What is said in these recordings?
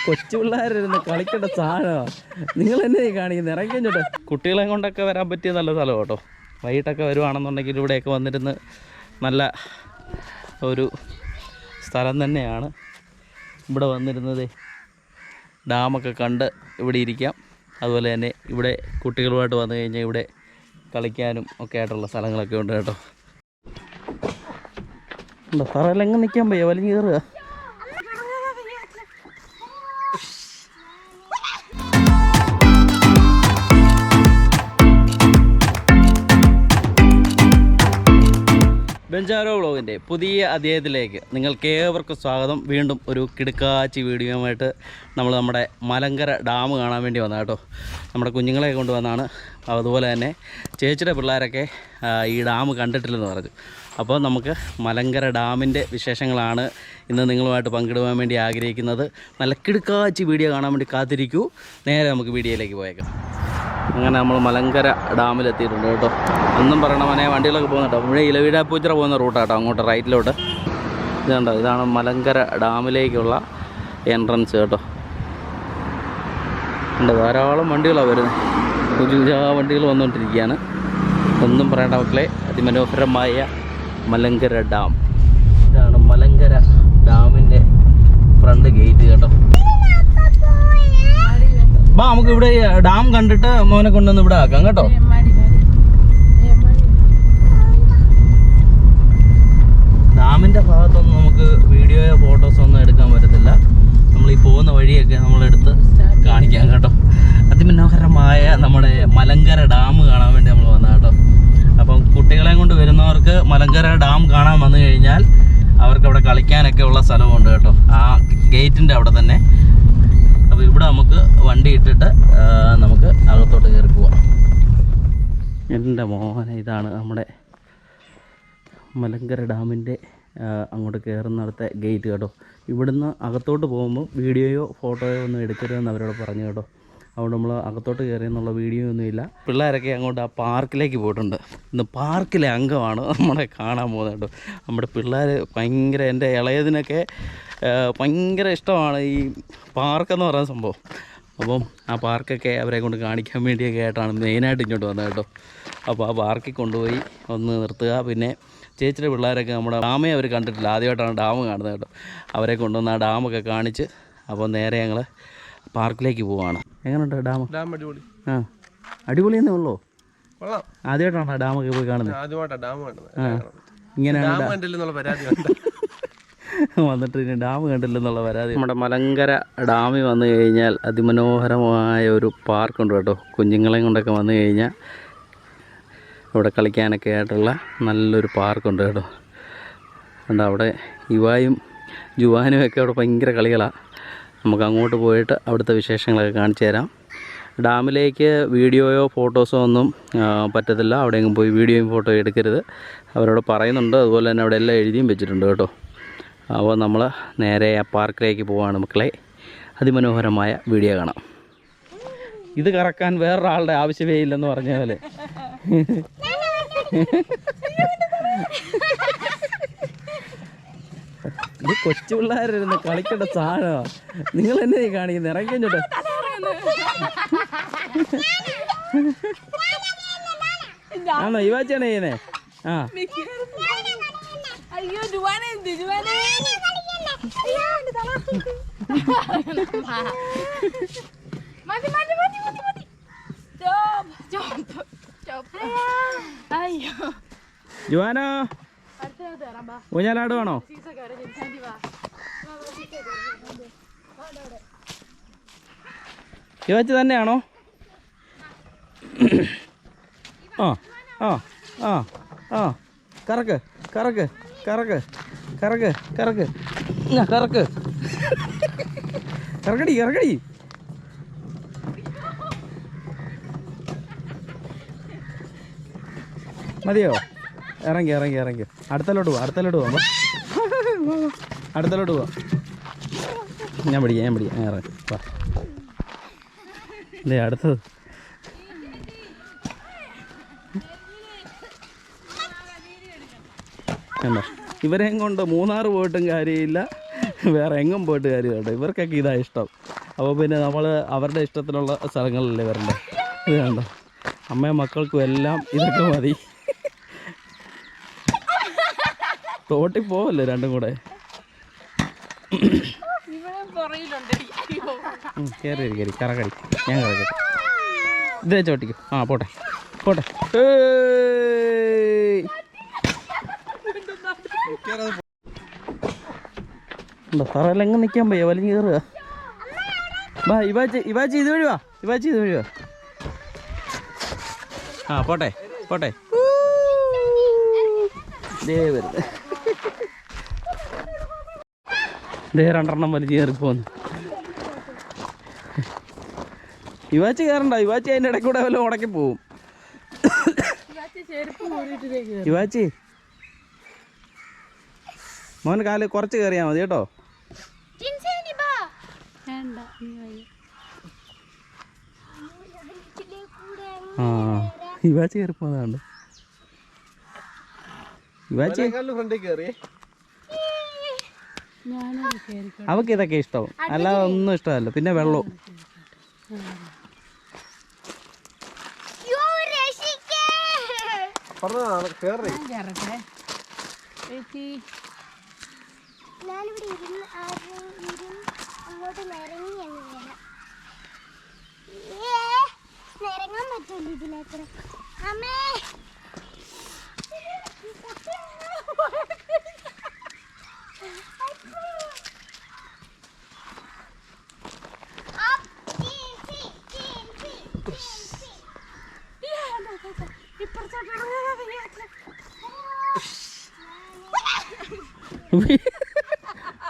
കൊച്ചു പിള്ളേരിരുന്ന് കളിക്കേണ്ട സാധനമാണ്. നിങ്ങൾ എന്നെ കാണിക്കുന്നത് ഇറങ്ങിക്കഴിഞ്ഞോട്ടെ. കുട്ടികളെ കൊണ്ടൊക്കെ വരാൻ പറ്റിയ നല്ല സ്ഥലം കേട്ടോ. വൈകിട്ടൊക്കെ വരുവാണെന്നുണ്ടെങ്കിൽ ഇവിടെയൊക്കെ വന്നിരുന്ന് നല്ല ഒരു സ്ഥലം തന്നെയാണ്. ഇവിടെ വന്നിരുന്നത് ഡാമൊക്കെ കണ്ട് ഇവിടെ ഇരിക്കാം. അതുപോലെ തന്നെ ഇവിടെ കുട്ടികളുമായിട്ട് വന്നു കഴിഞ്ഞാൽ ഇവിടെ കളിക്കാനും ഒക്കെ ആയിട്ടുള്ള സ്ഥലങ്ങളൊക്കെ ഉണ്ട് കേട്ടോ. തറയിലെങ്ങും നിൽക്കാൻ വയ്യ, വലിഞ്ഞ് കയറുക. ബെഞ്ചാരോ വ്ളോഗിൻ്റെ പുതിയ അധ്യായത്തിലേക്ക് നിങ്ങൾക്ക് ഏവർക്കും സ്വാഗതം. വീണ്ടും ഒരു കിടുക്കാച്ചി വീഡിയോയുമായിട്ട് നമ്മൾ നമ്മുടെ മലങ്കര ഡാം കാണാൻ വേണ്ടി വന്നത് കേട്ടോ. നമ്മുടെ കുഞ്ഞുങ്ങളെ കൊണ്ടുവന്നാണ്. അതുപോലെ തന്നെ ചേച്ചിയുടെ പിള്ളേരൊക്കെ ഈ ഡാം കണ്ടിട്ടില്ലെന്ന് പറഞ്ഞു. അപ്പോൾ നമുക്ക് മലങ്കര ഡാമിൻ്റെ വിശേഷങ്ങളാണ് ഇന്ന് നിങ്ങളുമായിട്ട് പങ്കിടുവാൻ വേണ്ടി ആഗ്രഹിക്കുന്നത്. നല്ല കിടുക്കാച്ചി വീഡിയോ കാണാൻ വേണ്ടി കാത്തിരിക്കൂ. നേരെ നമുക്ക് വീഡിയോയിലേക്ക് പോയേക്കാം. അങ്ങനെ നമ്മൾ മലങ്കര ഡാമിലെത്തിയിട്ടുണ്ട് കേട്ടോ. ഒന്നും പറയണ മനെ വണ്ടികളൊക്കെ പോകുന്ന കേട്ടോ. ഇവിടെ ഇലവീടാപ്പൂച്ചിറ പോകുന്ന റൂട്ടാട്ടോ, അങ്ങോട്ട് റൈറ്റിലോട്ട്. ഇതുണ്ടോ, ഇതാണ് മലങ്കര ഡാമിലേക്കുള്ള എൻട്രൻസ് കേട്ടോ. ഉണ്ട്, ധാരാളം വണ്ടികളാണ് വരുന്നത്. പുതിയ വണ്ടികൾ വന്നുകൊണ്ടിരിക്കുകയാണ്. ഒന്നും പറയേണ്ട മക്കളെ, അതിമനോഹരമായ മലങ്കര ഡാം. ഇതാണ് മലങ്കര ഡാമിൻ്റെ ഫ്രണ്ട് ഗേറ്റ് കേട്ടോ. ബാ, നമുക്ക് ഇവിടെ ഡാം കണ്ടിട്ട് മോനെ കൊണ്ടുവന്ന് ഇവിടെ ആക്കാം കേട്ടോ. ഡാമിൻ്റെ ഭാഗത്തൊന്നും നമുക്ക് വീഡിയോയോ ഫോട്ടോസോ ഒന്നും എടുക്കാൻ പറ്റത്തില്ല. നമ്മൾ ഈ പോകുന്ന വഴിയൊക്കെ നമ്മളെടുത്ത് കാണിക്കാം കേട്ടോ. അതിമനോഹരമായ നമ്മുടെ മലങ്കര ഡാം കാണാൻ വേണ്ടി നമ്മൾ വന്ന കേട്ടോ. അപ്പം കുട്ടികളെയും കൊണ്ട് വരുന്നവർക്ക് മലങ്കര ഡാം കാണാൻ വന്നു കഴിഞ്ഞാൽ അവർക്ക് അവിടെ കളിക്കാനൊക്കെ ഉള്ള സ്ഥലമുണ്ട് കേട്ടോ, ആ ഗേറ്റിൻ്റെ അവിടെ തന്നെ. അപ്പോൾ ഇവിടെ നമുക്ക് വണ്ടി ഇട്ടിട്ട് നമുക്ക് അകത്തോട്ട് കയറി പോവാം. എൻ്റെ മോനെ, ഇതാണ് നമ്മുടെ മലങ്കര ഡാമിൻ്റെ അങ്ങോട്ട് കയറുന്നിടത്തെ ഗേറ്റ് കേട്ടോ. ഇവിടുന്ന് അകത്തോട്ട് പോകുമ്പോൾ വീഡിയോയോ ഫോട്ടോയോ ഒന്നും എടുക്കരുതെന്ന് അവരോട് പറഞ്ഞു കേട്ടോ. അതുകൊണ്ട് നമ്മൾ അകത്തോട്ട് കയറിയെന്നുള്ള വീഡിയോ ഒന്നുമില്ല. പിള്ളേരൊക്കെ അങ്ങോട്ട് ആ പാർക്കിലേക്ക് പോയിട്ടുണ്ട്. ഇന്ന് പാർക്കിലെ അംഗമാണ് നമ്മളെ കാണാൻ പോകുന്നത് കേട്ടോ. നമ്മുടെ പിള്ളേർ ഭയങ്കര, എൻ്റെ ഇളയതിനൊക്കെ ഭയങ്കര ഇഷ്ടമാണ് ഈ പാർക്കെന്ന് പറയുന്ന സംഭവം. അപ്പം ആ പാർക്കൊക്കെ അവരെ കൊണ്ട് കാണിക്കാൻ വേണ്ടിയൊക്കെ ആയിട്ടാണ് മെയിനായിട്ട് ഇങ്ങോട്ട് വന്നത് കേട്ടോ. അപ്പോൾ ആ പാർക്കിൽ കൊണ്ടുപോയി ഒന്ന് നിർത്തുക. പിന്നെ ചേച്ചിയുടെ പിള്ളേരൊക്കെ നമ്മുടെ ഡാമേ അവർ കണ്ടിട്ടില്ല, ആദ്യമായിട്ടാണ് ഡാം കാണുന്നത് കേട്ടോ. അവരെ കൊണ്ടുവന്ന് ആ ഡാമൊക്കെ കാണിച്ച് അപ്പോൾ നേരെ ഞങ്ങൾ പാർക്കിലേക്ക് പോവാണ്. എങ്ങനെയുണ്ട് ഡാം? അടിപൊളി. ആ, അടിപൊളി എന്നേ ഉള്ളൂ. ആദ്യമായിട്ടാണ് ഡാമൊക്കെ പോയി കാണുന്നത്? ഇങ്ങനെയാണ് വന്നിട്ട് ഇനി ഡാം കണ്ടില്ലെന്നുള്ള പരാതി. നമ്മുടെ മലങ്കര ഡാമിൽ വന്നു കഴിഞ്ഞാൽ അതിമനോഹരമായ ഒരു പാർക്കുണ്ട് കേട്ടോ. കുഞ്ഞുങ്ങളെയും കൊണ്ടൊക്കെ വന്നു കഴിഞ്ഞാൽ ഇവിടെ കളിക്കാനൊക്കെ ആയിട്ടുള്ള നല്ലൊരു പാർക്കുണ്ട് കേട്ടോ. ഉണ്ട്, അവിടെ യുവായും ജുവാനും ഒക്കെ അവിടെ ഭയങ്കര കളികളാണ്. നമുക്ക് അങ്ങോട്ട് പോയിട്ട് അവിടുത്തെ വിശേഷങ്ങളൊക്കെ കാണിച്ചു തരാം. ഡാമിലേക്ക് വീഡിയോയോ ഫോട്ടോസോ ഒന്നും പറ്റത്തില്ല. അവിടെയെങ്കിലും പോയി വീഡിയോയും ഫോട്ടോയും എടുക്കരുത് അവരോട് പറയുന്നുണ്ട്. അതുപോലെ തന്നെ അവിടെ എല്ലാം എഴുതിയും വെച്ചിട്ടുണ്ട് കേട്ടോ. അപ്പോൾ നമ്മൾ നേരെ ആ പാർക്കിലേക്ക് പോവാണ് മക്കളെ. അതിമനോഹരമായ വീഡിയോ കാണാം. ഇത് കറക്കാൻ വേറൊരാളുടെ ആവശ്യമേ ഇല്ലെന്ന് പറഞ്ഞ പോലെ. ഇത് കൊച്ചു പിള്ളേരിരുന്ന് കളിക്കേണ്ട സാധനമാണ്. നിങ്ങൾ എന്നെ കാണിക്കുന്നത് ഇറങ്ങിക്കഴിഞ്ഞോട്ടെ. ആണോ ഇവാച്ചാണ് ചെയ്യുന്നേ? ആ, ജുവാനോ ഊഞ്ഞാലാടുവാണോ? ഇവച്ച് തന്നെയാണോ? ആ ആ ആ ആ, കറക്ക് കറക്ക് കറക്ക് കറക്ക് കറക്ക് കറക്ക് കറക്കടി കറക്കടി. മതിയോ? ഇറങ്ങി ഇറങ്ങി ഇറങ്ങി അടുത്തലോട്ട് പോവാം, അടുത്തലോട്ട് പോവാം, അടുത്തലോട്ട് പോവാം. ഞാൻ പിടിക്കാം ഇറങ്ങി വാ. അല്ലേ അടുത്തത്? കണ്ടോ, ഇവരെയും കൊണ്ട് മൂന്നാർ പോയിട്ടും കാര്യമില്ല, വേറെ എങ്ങും പോയിട്ട് കാര്യം കേട്ടോ. ഇവർക്കൊക്കെ ഇതാ ഇഷ്ടം. അപ്പോൾ പിന്നെ നമ്മൾ അവരുടെ ഇഷ്ടത്തിനുള്ള സ്ഥലങ്ങളിലല്ലേ വരണ്ടേ. ഇത് കണ്ടോ, അമ്മയും മക്കൾക്കും എല്ലാം ഇതൊക്കെ മതി. തോട്ടിൽ പോവല്ലേ രണ്ടും കൂടെ. കയറി കറക്കടി, ഞാൻ കറക്കട്ടെ. ഇതേ ചോട്ടിക്കും. ആ പോട്ടെ പോട്ടെ. തറയിലെങ്ങും നിൽക്കാൻ പയ്യ, വലിഞ്ഞ് കയറുക. വാ ഇവാച്ചി ഇതുവഴി വാ, ഇതുവഴി വാ. ആ പോട്ടെ പോട്ടെ. രണ്ടെണ്ണം വലിഞ്ഞ് കയറിപ്പോന്ന്. ഇവാച്ചി കയറണ്ട, ഇവാച്ചി അതിൻ്റെ ഇടയ്ക്ക് കൂടെ വല്ലതും ഉടക്കി പോവും. ഇവാച്ചി മോൻ കാല് കുറച്ച് കയറിയാൽ മതി കേട്ടോ. ആ ഇവാച്ചി കയറിപ്പോന്നുണ്ട്. ഇവാച്ചി അവക്ക് ഇതൊക്കെ ഇഷ്ടവും, അല്ലാതെ ഒന്നും ഇഷ്ടമല്ല. പിന്നെ വെള്ളവും.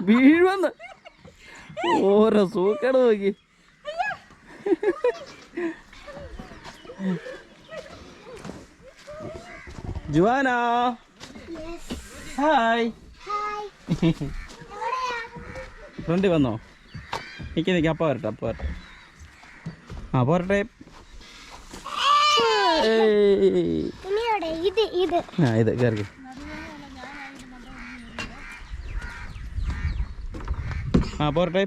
വീഴുവന്ന് ഓരോ സൂക്കേട് നോക്കി. Juana hi. ഫ്രണ്ടിൽ വന്നോ? നിൽക്കി അപ്പം വരട്ടെ. ആ പോരട്ടെ. ആ ഇത് കയറി. ആ പോരട്ടെ.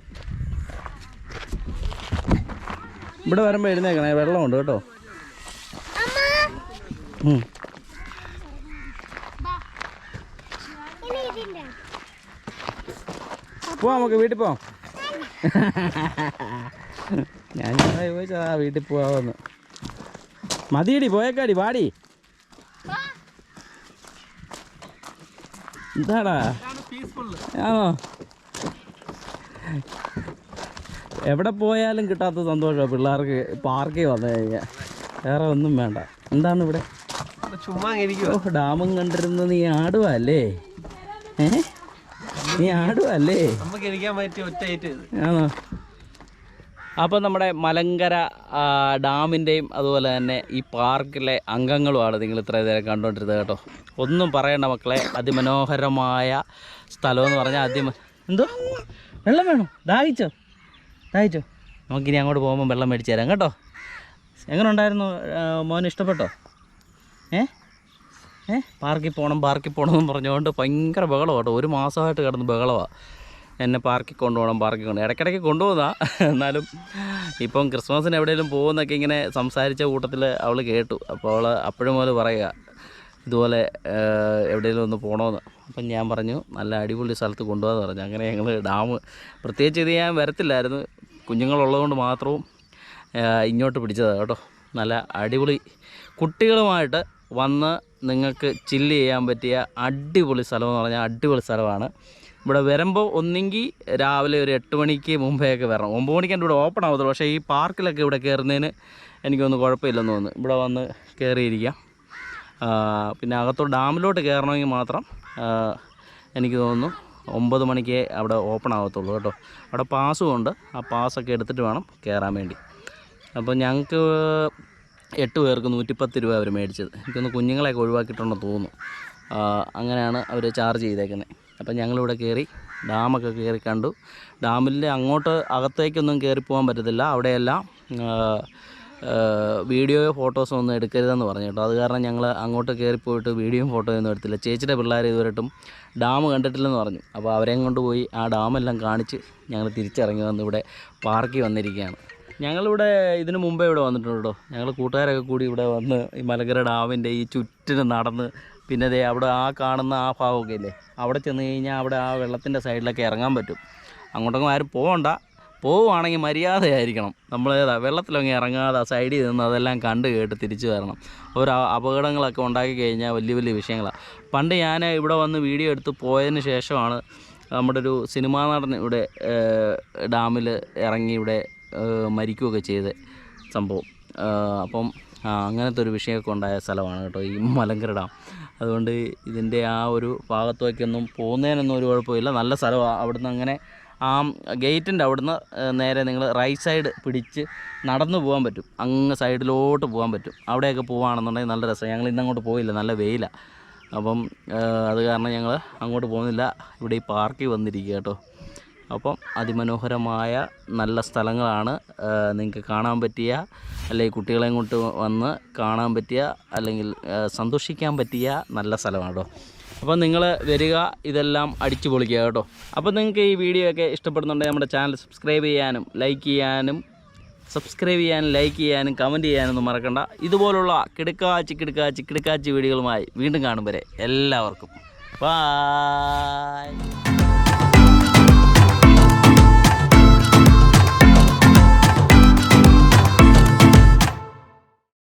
ഇവിടെ വരുമ്പോൾ എഴുന്നേക്കണേ, വെള്ളമുണ്ട് കേട്ടോ. പോവാം, നമുക്ക് വീട്ടിൽ പോവാം. ഞാൻ ചോദിച്ചാ വീട്ടിൽ പോവാന്ന്. മതിയടി, പോയേക്കാടി, വാടി. എന്താടാ ആണോ? എവിടെ പോയാലും കിട്ടാത്ത സന്തോഷമാണ് പിള്ളേർക്ക് പാർക്കിൽ വന്നു കഴിഞ്ഞാൽ. വേറെ ഒന്നും വേണ്ട. എന്താണ് ഇവിടെ ചുമ്മാ ഡാമും കണ്ടിരുന്ന് നീ ആടുവല്ലേ? നീ ആടുവല്ലേ? ആണോ? അപ്പോൾ നമ്മുടെ മലങ്കര ഡാമിൻ്റെയും അതുപോലെ തന്നെ ഈ പാർക്കിലെ അംഗങ്ങളുമാണ് നിങ്ങൾ ഇത്രയും നേരം കണ്ടുകൊണ്ടിരുന്നത് കേട്ടോ. ഒന്നും പറയണ്ട മക്കളെ, അതിമനോഹരമായ സ്ഥലമെന്ന് പറഞ്ഞാൽ എന്തോ വെള്ളം വേണോ? ദാഹിച്ചോ? നമുക്കിനി അങ്ങോട്ട് പോകുമ്പോൾ വെള്ളം മേടിച്ച് തരാം കേട്ടോ. എങ്ങനെ ഉണ്ടായിരുന്നു മോൻ? ഇഷ്ടപ്പെട്ടോ? പാർക്കിൽ പോകണം എന്ന് പറഞ്ഞുകൊണ്ട് ഭയങ്കര ബഹളമാണ് കേട്ടോ. ഒരു മാസമായിട്ട് കിടന്ന് ബഹളമാണ്. എന്നെ പാർക്കിൽ കൊണ്ടുപോകണം. ഇടയ്ക്കിടയ്ക്ക് കൊണ്ടുപോകുന്നതാ. എന്നാലും ഇപ്പം ക്രിസ്മസിന് എവിടെയെങ്കിലും പോകുന്നൊക്കെ ഇങ്ങനെ സംസാരിച്ച കൂട്ടത്തിൽ അവൾ കേട്ടു. അപ്പോൾ അവൾ അപ്പോഴും മുതൽ പറയുക ഇതുപോലെ എവിടെയെങ്കിലും ഒന്ന് പോകണമെന്ന്. അപ്പം ഞാൻ പറഞ്ഞു നല്ല അടിപൊളി സ്ഥലത്ത് കൊണ്ടുപോകാമെന്ന് പറഞ്ഞു. അങ്ങനെ ഞങ്ങൾ ഡാം പ്രത്യേകിച്ച് ഇത് ഞാൻ വരത്തില്ലായിരുന്നു, കുഞ്ഞുങ്ങളുള്ളതുകൊണ്ട് മാത്രവും ഇങ്ങോട്ട് പിടിച്ചതാണ് കേട്ടോ. നല്ല അടിപൊളി കുട്ടികളുമായിട്ട് വന്ന് നിങ്ങൾക്ക് ചില്ല് ചെയ്യാൻ പറ്റിയ അടിപൊളി സ്ഥലമെന്ന് പറഞ്ഞാൽ അടിപൊളി സ്ഥലമാണ്. ഇവിടെ വരുമ്പോൾ ഒന്നെങ്കിൽ രാവിലെ ഒരു 8 മണിക്ക് മുമ്പേയൊക്കെ വരണം. 9 മണിക്ക് എൻ്റെ ഇവിടെ ഓപ്പൺ ആവത്തുള്ളൂ. പക്ഷേ ഈ പാർക്കിലൊക്കെ ഇവിടെ കയറുന്നതിന് എനിക്കൊന്നും കുഴപ്പമില്ലെന്ന് തോന്നുന്നു. ഇവിടെ വന്ന് കയറിയിരിക്കാം. പിന്നെ അകത്തോട്ട് ഡാമിലോട്ട് കയറണമെങ്കിൽ മാത്രം എനിക്ക് തോന്നുന്നു 9 മണിക്കേ അവിടെ ഓപ്പൺ ആവത്തുള്ളൂ കേട്ടോ. അവിടെ പാസ്സും ഉണ്ട്. ആ പാസ്സൊക്കെ എടുത്തിട്ട് വേണം കയറാൻ വേണ്ടി. അപ്പോൾ ഞങ്ങൾക്ക് 8 പേർക്ക് 110 രൂപ അവർ മേടിച്ചത്. എനിക്കൊന്ന് കുഞ്ഞുങ്ങളെയൊക്കെ ഒഴിവാക്കിയിട്ടുണ്ടെന്ന് തോന്നുന്നു. അങ്ങനെയാണ് അവർ ചാർജ് ചെയ്തേക്കുന്നത്. അപ്പം ഞങ്ങളിവിടെ കയറി ഡാമൊക്കെ കയറി കണ്ടു. ഡാമിൻ്റെ അങ്ങോട്ട് അകത്തേക്കൊന്നും കയറിപ്പോകാൻ പറ്റത്തില്ല. അവിടെയെല്ലാം വീഡിയോയോ ഫോട്ടോസോ ഒന്നും എടുക്കരുതെന്ന് പറഞ്ഞു കേട്ടോ. അത് കാരണം ഞങ്ങൾ അങ്ങോട്ട് കയറിപ്പോയിട്ട് വീഡിയോയും ഫോട്ടോയും ഒന്നും എടുത്തില്ല. ചേച്ചിയുടെ പിള്ളേർ ഇതുവരെയായിട്ടും ഡാം കണ്ടിട്ടില്ലെന്ന് പറഞ്ഞു. അപ്പോൾ അവരെയും കൊണ്ടുപോയി ആ ഡാമെല്ലാം കാണിച്ച് ഞങ്ങൾ തിരിച്ചിറങ്ങി വന്ന് ഇവിടെ പാർക്കിൽ വന്നിരിക്കുകയാണ്. ഞങ്ങളിവിടെ ഇതിനു മുമ്പേ ഇവിടെ വന്നിട്ടുണ്ട് കേട്ടോ. ഞങ്ങൾ കൂട്ടുകാരൊക്കെ കൂടി ഇവിടെ വന്ന് ഈ മലങ്കര ഡാമിൻ്റെ ഈ ചുറ്റിനും നടന്ന് പിന്നെ ദേ അവിടെ ആ കാണുന്ന ആ ഭാഗമൊക്കെ ഇല്ലേ, അവിടെ ചെന്ന് കഴിഞ്ഞാൽ അവിടെ ആ വെള്ളത്തിൻ്റെ സൈഡിലൊക്കെ ഇറങ്ങാൻ പറ്റും. അങ്ങോട്ടൊന്നും ആരും പോകണ്ട, പോവുകയാണെങ്കിൽ മര്യാദയായിരിക്കണം. നമ്മൾ വെള്ളത്തിലൊന്നും ഇറങ്ങാതെ ആ സൈഡിൽ നിന്ന് അതെല്ലാം കണ്ട് കേട്ട് തിരിച്ചു വരണം. ഓരോ അപകടങ്ങളൊക്കെ ഉണ്ടാക്കി കഴിഞ്ഞാൽ വലിയ വലിയ വിഷയങ്ങളാണ്. പണ്ട് ഞാൻ ഇവിടെ വന്ന് വീഡിയോ എടുത്ത് പോയതിന് ശേഷമാണ് നമ്മുടെ ഒരു സിനിമാ നടൻ ഇവിടെ ഡാമിൽ ഇറങ്ങി ഇവിടെ മരിക്കുകയൊക്കെ ചെയ്ത സംഭവം. അപ്പം അങ്ങനത്തെ ഒരു വിഷയമൊക്കെ ഉണ്ടായ സ്ഥലമാണ് കേട്ടോ ഈ മലങ്കര ഡാം. അതുകൊണ്ട് ഇതിൻ്റെ ആ ഒരു ഭാഗത്തേക്കൊന്നും പോകുന്നതിനൊന്നും ഒരു കുഴപ്പമില്ല, നല്ല സ്ഥലമാണ്. അവിടുന്ന് അങ്ങനെ ആ ഗേറ്റിൻ്റെ അവിടുന്ന് നേരെ നിങ്ങൾ റൈറ്റ് സൈഡ് പിടിച്ച് നടന്നു പോകാൻ പറ്റും, അങ്ങ് സൈഡിലോട്ട് പോകാൻ പറ്റും. അവിടെയൊക്കെ പോവുകയാണെന്നുണ്ടെങ്കിൽ നല്ല രസമാണ്. ഞങ്ങൾ ഇന്നങ്ങോട്ട് പോയില്ല, നല്ല വെയിലാണ്. അപ്പം അത് കാരണം ഞങ്ങൾ അങ്ങോട്ട് പോകുന്നില്ല, ഇവിടെ ഈ പാർക്കിൽ വന്നിരിക്കുക കേട്ടോ. അപ്പം അതിമനോഹരമായ നല്ല സ്ഥലങ്ങളാണ്. നിങ്ങൾക്ക് കാണാൻ പറ്റിയ, അല്ലെങ്കിൽ കുട്ടികളെയും കൊണ്ട് വന്ന് കാണാൻ പറ്റിയ, അല്ലെങ്കിൽ സന്തോഷിക്കാൻ പറ്റിയ നല്ല സ്ഥലമാണ് കേട്ടോ. അപ്പം നിങ്ങൾ വരിക, ഇതെല്ലാം അടിച്ചു പൊളിക്കുക കേട്ടോ. അപ്പം നിങ്ങൾക്ക് ഈ വീഡിയോ ഒക്കെ ഇഷ്ടപ്പെടുന്നുണ്ടെങ്കിൽ നമ്മുടെ ചാനൽ സബ്സ്ക്രൈബ് ചെയ്യാനും ലൈക്ക് ചെയ്യാനും കമൻറ്റ് ചെയ്യാനൊന്നും മറക്കണ്ട. ഇതുപോലുള്ള കിടുക്കാച്ചി വീഡിയോകളുമായി വീണ്ടും കാണും വരെ എല്ലാവർക്കും ബൈ.